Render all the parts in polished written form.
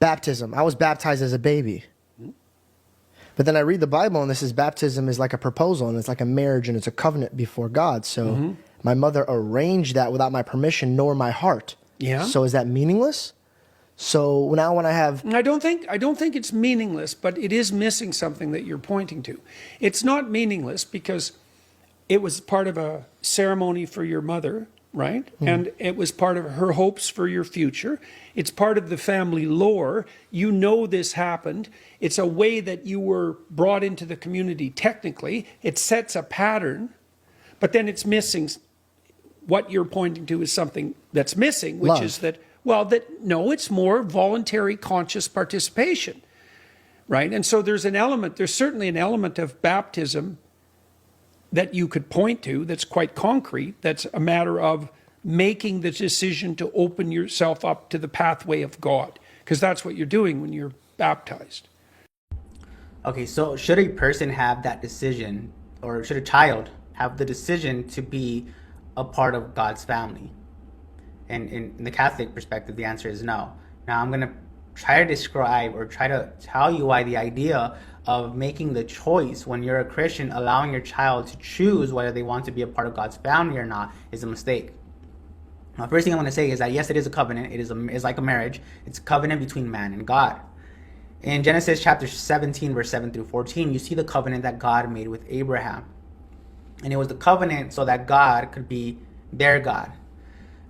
Baptism. I was baptized as a baby. But then I read the Bible, and this is baptism is like a proposal, and it's like a marriage, and it's a covenant before God. So my mother arranged that without my permission nor my heart. Yeah. So is that meaningless? So now when I have... I don't think it's meaningless, but it is missing something that you're pointing to. It's not meaningless because it was part of a ceremony for your mother, right? And it was part of her hopes for your future. It's part of the family lore. You know this happened. It's a way that you were brought into the community technically. It sets a pattern, but then it's missing. What you're pointing to is something that's missing, which Love. is that, well, that no, it's more voluntary conscious participation, right? And so there's certainly an element of baptism that you could point to that's quite concrete, that's a matter of making the decision to open yourself up to the pathway of God, because that's what you're doing when you're baptized. Okay, so should a person have that decision, or should a child have the decision to be a part of God's family? And in the Catholic perspective, the answer is no. Now I'm going to try to describe or try to tell you why the idea of making the choice when you're a Christian, allowing your child to choose whether they want to be a part of God's family or not, is a mistake. Now, first thing I want to say is that yes, it is a covenant. It's like a marriage. It's a covenant between man and God. In Genesis chapter 17, verse 7 through 14, you see the covenant that God made with Abraham. And it was the covenant so that God could be their God.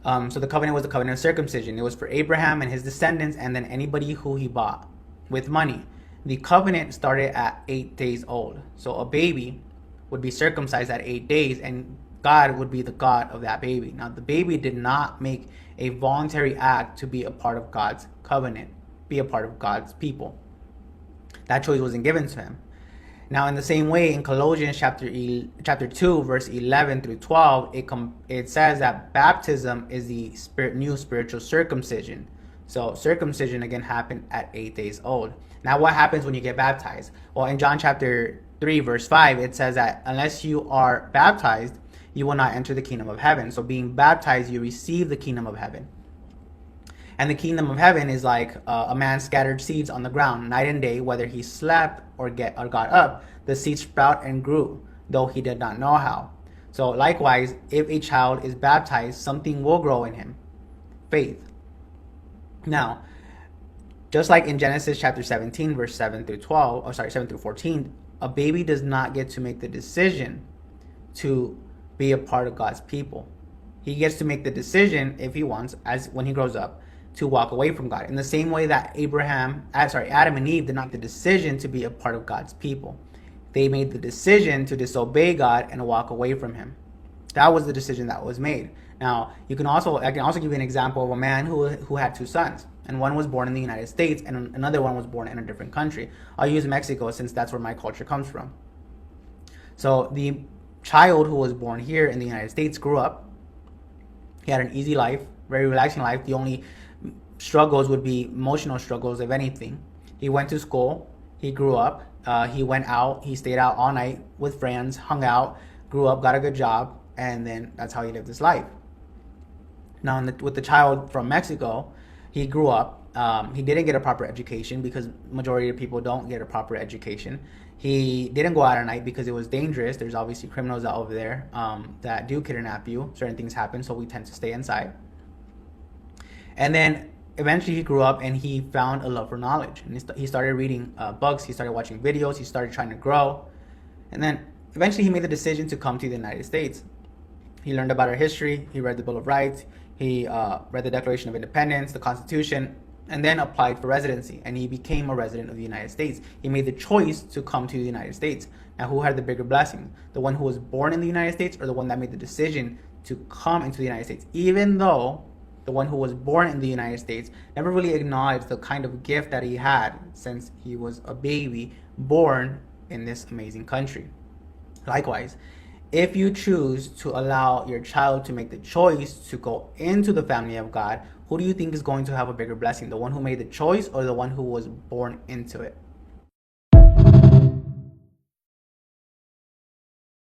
So the covenant was the covenant of circumcision. It was for Abraham and his descendants, and then anybody who he bought with money. The covenant started at 8 days old. So a baby would be circumcised at 8 days, and God would be the God of that baby. Now, the baby did not make a voluntary act to be a part of God's covenant, be a part of God's people. That choice wasn't given to him. Now, in the same way, in Colossians chapter 2, verse 11 through 12, it says that baptism is the new spiritual circumcision. So circumcision, again, happened at 8 days old. Now, what happens when you get baptized? Well, in John chapter 3, verse 5, it says that unless you are baptized, you will not enter the kingdom of heaven. So being baptized, you receive the kingdom of heaven. And the kingdom of heaven is like a man scattered seeds on the ground night and day, whether he slept or got up. The seeds sprout and grew, though he did not know how. So likewise, if a child is baptized, something will grow in him, faith. Now, just like in Genesis chapter 17, verse 7 through 14, a baby does not get to make the decision to be a part of God's people. He gets to make the decision, if he wants, when he grows up, to walk away from God. In the same way that Adam and Eve did not make the decision to be a part of God's people. They made the decision to disobey God and walk away from him. That was the decision that was made. Now, I can also give you an example of a man who had two sons, and one was born in the United States and another one was born in a different country. I'll use Mexico since that's where my culture comes from. So the child who was born here in the United States grew up. He had an easy life, very relaxing life. The only struggles would be emotional struggles, if anything. He went to school, he grew up, he went out, he stayed out all night with friends, hung out, grew up, got a good job, and then that's how he lived his life. Now, with the child from Mexico, he grew up, he didn't get a proper education because majority of people don't get a proper education. He didn't go out at night because it was dangerous. There's obviously criminals out over there that do kidnap you. Certain things happen, so we tend to stay inside. And then eventually he grew up and he found a love for knowledge. And he started reading books, he started watching videos, he started trying to grow. And then eventually he made the decision to come to the United States. He learned about our history, he read the Bill of Rights, he read the Declaration of Independence, the Constitution, and then applied for residency. And he became a resident of the United States. He made the choice to come to the United States. Now, who had the bigger blessing? The one who was born in the United States or the one that made the decision to come into the United States? Even though the one who was born in the United States never really acknowledged the kind of gift that he had since he was a baby born in this amazing country. Likewise, if you choose to allow your child to make the choice to go into the family of God, who do you think is going to have a bigger blessing? The one who made the choice or the one who was born into it?